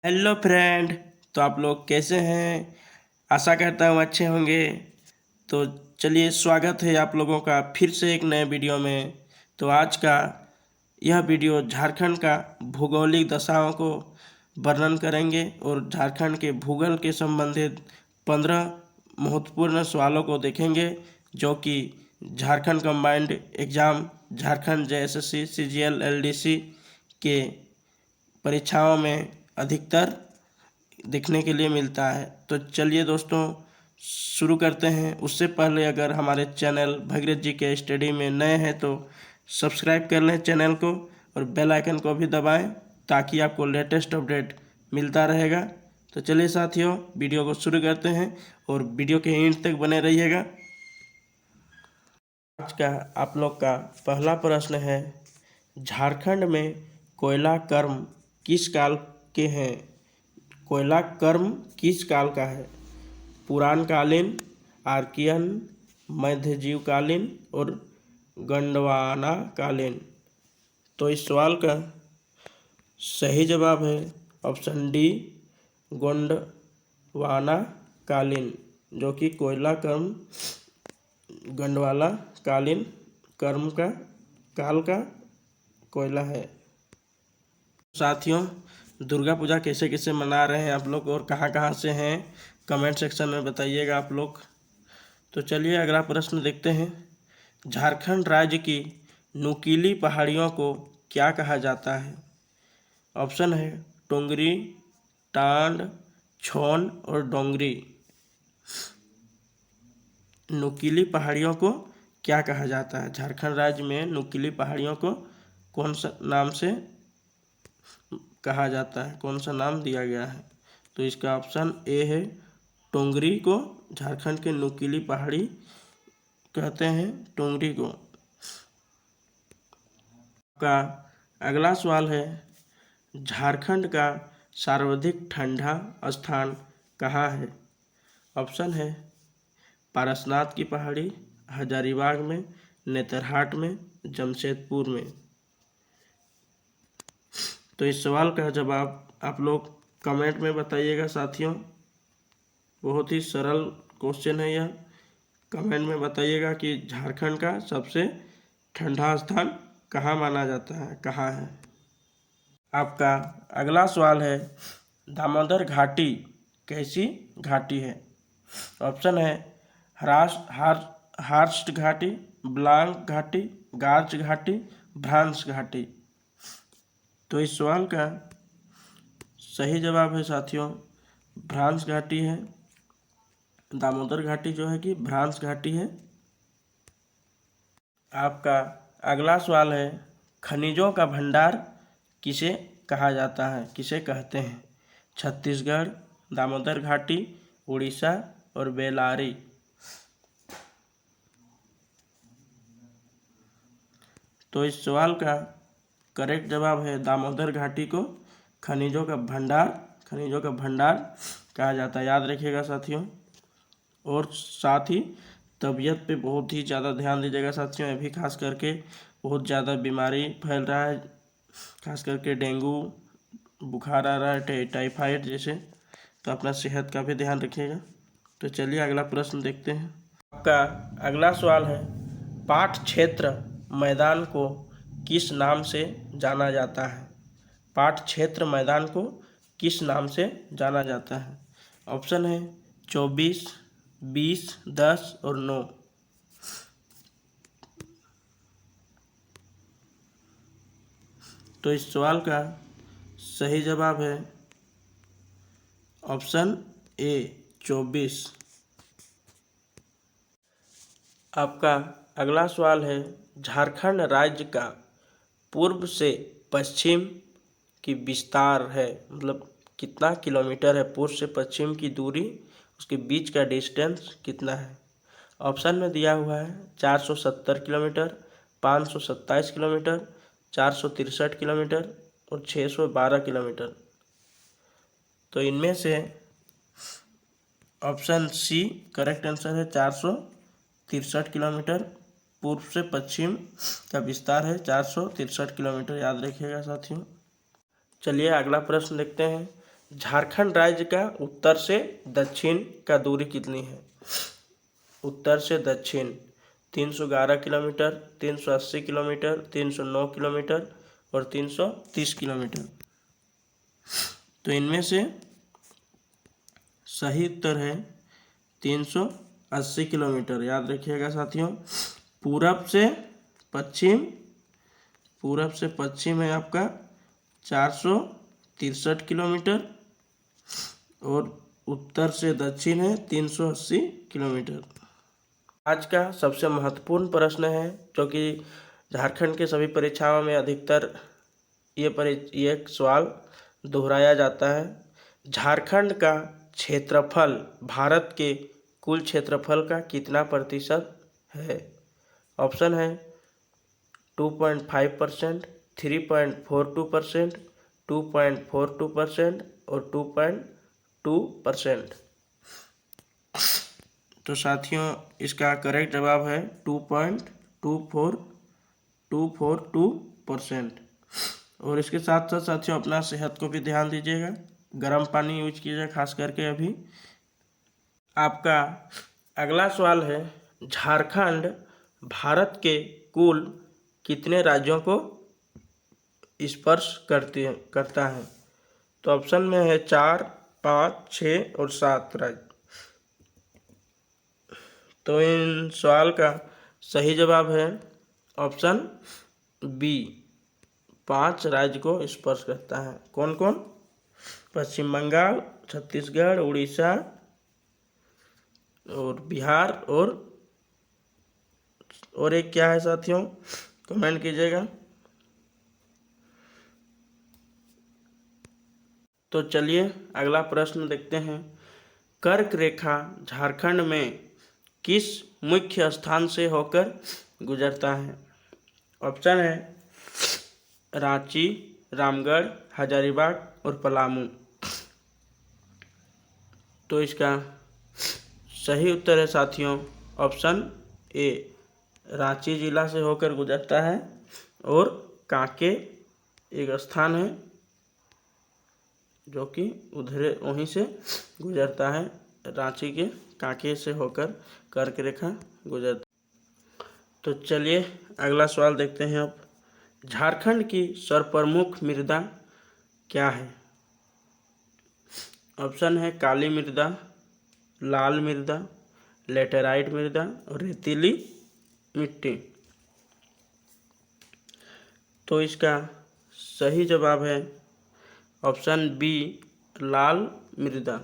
Hello friend. तो आप लोग कैसे हैं? आशा करता हूँ अच्छे होंगे। तो चलिए, स्वागत है आप लोगों का फिर से एक नए वीडियो में। तो आज का यह वीडियो झारखंड का भौगोलिक दशाओं को वर्णन करेंगे और झारखंड के भूगोल के संबंधित 15 महत्वपूर्ण सवालों को देखेंगे, जो कि Jharkhand combined exam, Jharkhand JSSC CGL LDC के परीक्षाओं में अधिकतर देखने के लिए मिलता है। तो चलिए दोस्तों, शुरू करते हैं। उससे पहले अगर हमारे चैनल भगीरथ जी के स्टडी में नए हैं तो सब्सक्राइब कर लें चैनल को और बेल आइकन को भी दबाएं, ताकि आपको लेटेस्ट अपडेट मिलता रहेगा। तो चलिए साथियों, वीडियो को शुरू करते हैं और वीडियो के एंड तक बने रहिएगा। आज का आप लोग का पहला प्रश्न है, झारखंड में कोयला कर्म किस काल के हैं? कोयला कर्म किस काल का है? पुराणकालीन, आर्कियन, मध्यजीवकालीन और गोंडवानाकालीन। तो इस सवाल का सही जवाब है ऑप्शन डी, गोंडवानाकालीन, जो कि कोयला कर्म गोंडवाना कालीन कर्म का काल का कोयला है। साथियों, दुर्गा पूजा कैसे कैसे मना रहे हैं आप लोग और कहाँ कहाँ से हैं, कमेंट सेक्शन में बताइएगा आप लोग। तो चलिए अगला प्रश्न देखते हैं। झारखंड राज्य की नुकीली पहाड़ियों को क्या कहा जाता है? ऑप्शन है टोंगरी, टांड, छोन और डोंगरी। नुकीली पहाड़ियों को क्या कहा जाता है? झारखंड राज्य में नुकीली पहाड़ियों को कौन सा नाम से कहा जाता है, कौन सा नाम दिया गया है? तो इसका ऑप्शन ए है, टोंगरी को झारखंड के नुकीली पहाड़ी कहते हैं, टोंगरी को। का अगला सवाल है, झारखंड का सर्वाधिक ठंडा स्थान कहाँ है? ऑप्शन है पारसनाथ की पहाड़ी, हजारीबाग में, नेतरहाट में, जमशेदपुर में। तो इस सवाल का जवाब आप लोग कमेंट में बताइएगा साथियों। बहुत ही सरल क्वेश्चन है यह। कमेंट में बताइएगा कि झारखंड का सबसे ठंडा स्थान कहाँ माना जाता है, कहाँ है। आपका अगला सवाल है, दामोदर घाटी कैसी घाटी है? ऑप्शन है हार्स्ट घाटी, ब्लांक घाटी, गार्च घाटी, भ्रांस घाटी। तो इस सवाल का सही जवाब है साथियों भ्रांस घाटी है। दामोदर घाटी जो है कि भ्रांस घाटी है। आपका अगला सवाल है, खनिजों का भंडार किसे कहा जाता है, किसे कहते हैं? छत्तीसगढ़, दामोदर घाटी, उड़ीसा और बेलारी। तो इस सवाल का करेक्ट जवाब है दामोदर घाटी को खनिजों का भंडार कहा जाता है। याद रखिएगा साथियों। और साथ ही तबीयत पे बहुत ही ज़्यादा ध्यान दीजिएगा साथियों। अभी खास करके बहुत ज़्यादा बीमारी फैल रहा है, खास करके डेंगू बुखार आ रहा है, टाइफाइड जैसे। तो अपना सेहत का भी ध्यान रखिएगा। तो चलिए अगला प्रश्न देखते हैं। आपका अगला सवाल है, पाठ क्षेत्र मैदान को किस नाम से जाना जाता है? पाठ क्षेत्र मैदान को किस नाम से जाना जाता है? ऑप्शन है 24, 20, 10 और 9। तो इस सवाल का सही जवाब है ऑप्शन ए 24। आपका अगला सवाल है, झारखंड राज्य का पूर्व से पश्चिम की विस्तार है, मतलब कितना किलोमीटर है, पूर्व से पश्चिम की दूरी, उसके बीच का डिस्टेंस कितना है? ऑप्शन में दिया हुआ है 470 किलोमीटर, 527 किलोमीटर, 463 किलोमीटर और 612 किलोमीटर। तो इनमें से ऑप्शन सी करेक्ट आंसर है। 463 किलोमीटर पूर्व से पश्चिम का विस्तार है, 463 किलोमीटर। याद रखिएगा साथियों। चलिए अगला प्रश्न देखते हैं। झारखंड राज्य का उत्तर से दक्षिण का दूरी कितनी है? उत्तर से दक्षिण 311 किलोमीटर, 380 किलोमीटर, 309 किलोमीटर और 330 किलोमीटर। तो इनमें से सही उत्तर है 380 किलोमीटर। याद रखिएगा साथियों। पूरब से पश्चिम है आपका 463 किलोमीटर और उत्तर से दक्षिण है 380 किलोमीटर। आज का सबसे महत्वपूर्ण प्रश्न है, जो कि झारखंड के सभी परीक्षाओं में अधिकतर ये सवाल दोहराया जाता है। झारखंड का क्षेत्रफल भारत के कुल क्षेत्रफल का कितना प्रतिशत है? ऑप्शन है 2.5%, 3.42%, 2.42% और 2.2%। तो साथियों इसका करेक्ट जवाब है 2.242%। और इसके साथ साथ साथियों अपना सेहत को भी ध्यान दीजिएगा। गर्म पानी यूज कीजिए खास करके अभी। आपका अगला सवाल है, झारखंड भारत के कुल कितने राज्यों को स्पर्श करता है? तो ऑप्शन में है 4, 5, 6 और 7 राज्य। तो इन सवाल का सही जवाब है ऑप्शन बी, 5 राज्य को स्पर्श करता है। कौन कौन? पश्चिम बंगाल, छत्तीसगढ़, उड़ीसा और बिहार और एक क्या है साथियों, कमेंट कीजिएगा। तो चलिए अगला प्रश्न देखते हैं। कर्क रेखा झारखंड में किस मुख्य स्थान से होकर गुजरता है? ऑप्शन है रांची, रामगढ़, हजारीबाग और पलामू। तो इसका सही उत्तर है साथियों ऑप्शन ए, रांची जिला से होकर गुजरता है। और कांके एक स्थान है जो कि उधर वहीं से गुजरता है, रांची के कांके से होकर कर्क रेखा गुजरता। तो चलिए अगला सवाल देखते हैं अब। झारखंड की सर्वप्रमुख मृदा क्या है? ऑप्शन है काली मृदा, लाल मृदा, लेटेराइट मृदा और रेतीली मिट्टी। तो इसका सही जवाब है ऑप्शन बी, लाल मृदा।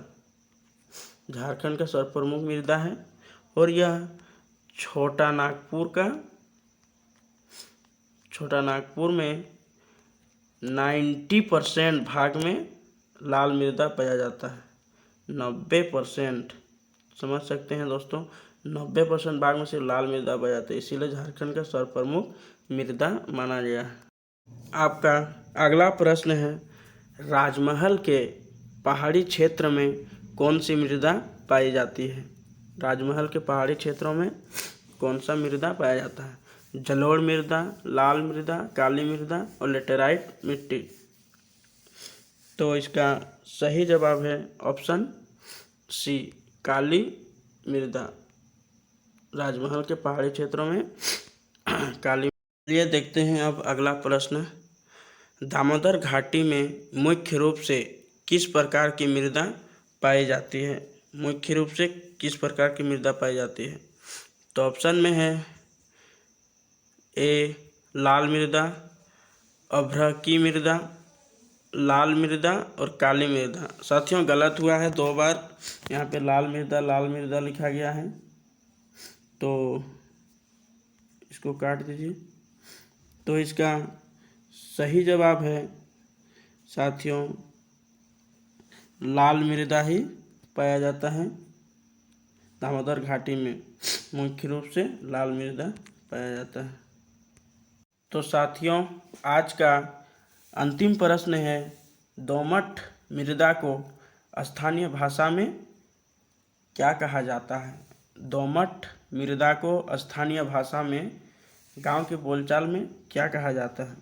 झारखंड का सर्वप्रमुख मृदा है और यह छोटा नागपुर में 90% भाग में लाल मृदा पाया जाता है। 90%, समझ सकते हैं दोस्तों, 90% भाग में सिर्फ लाल मृदा पाया जाता है, इसीलिए झारखंड का सर्वप्रमुख मृदा माना गया है। आपका अगला प्रश्न है, राजमहल के पहाड़ी क्षेत्र में कौन सी मृदा पाई जाती है? राजमहल के पहाड़ी क्षेत्रों में कौन सा मृदा पाया जाता है? जलोढ़ मृदा, लाल मृदा, काली मृदा और लेटेराइट मिट्टी। तो इसका सही जवाब है ऑप्शन सी, काली मृदा। राजमहल के पहाड़ी क्षेत्रों में काली। ये देखते हैं अब अगला प्रश्न। दामोदर घाटी में मुख्य रूप से किस प्रकार की मृदा पाई जाती है? मुख्य रूप से किस प्रकार की मृदा पाई जाती है? तो ऑप्शन में है ए, लाल मृदा, अभ्रकी मृदा, लाल मृदा और काली मृदा। साथियों गलत हुआ है 2 बार, यहाँ पे लाल मृदा लिखा गया है, तो इसको काट दीजिए। तो इसका सही जवाब है साथियों लाल मृदा ही पाया जाता है। दामोदर घाटी में मुख्य रूप से लाल मृदा पाया जाता है। तो साथियों आज का अंतिम प्रश्न है, दोमट मृदा को स्थानीय भाषा में क्या कहा जाता है? दोमट मृदा को स्थानीय भाषा में, गांव के बोलचाल में क्या कहा जाता है?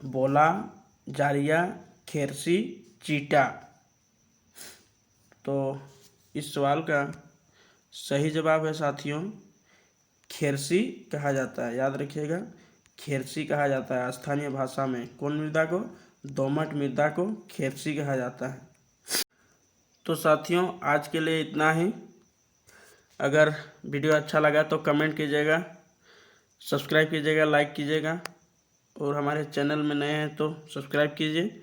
बोला, जारिया, खेरसी चीटा। तो इस सवाल का सही जवाब है साथियों खेरसी कहा जाता है। याद रखिएगा, खेरसी कहा जाता है स्थानीय भाषा में। कौन मृदा को? दोमट मृदा को खेरसी कहा जाता है। तो साथियों आज के लिए इतना ही। अगर वीडियो अच्छा लगा तो कमेंट कीजिएगा, सब्सक्राइब कीजिएगा, लाइक कीजिएगा, और हमारे चैनल में नए हैं तो सब्सक्राइब कीजिए।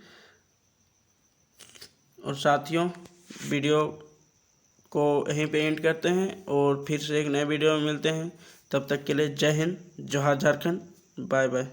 और साथियों वीडियो को यहीं पे एंड करते हैं और फिर से एक नए वीडियो में मिलते हैं। तब तक के लिए जय हिंद, जोहार झारखंड, बाय बाय।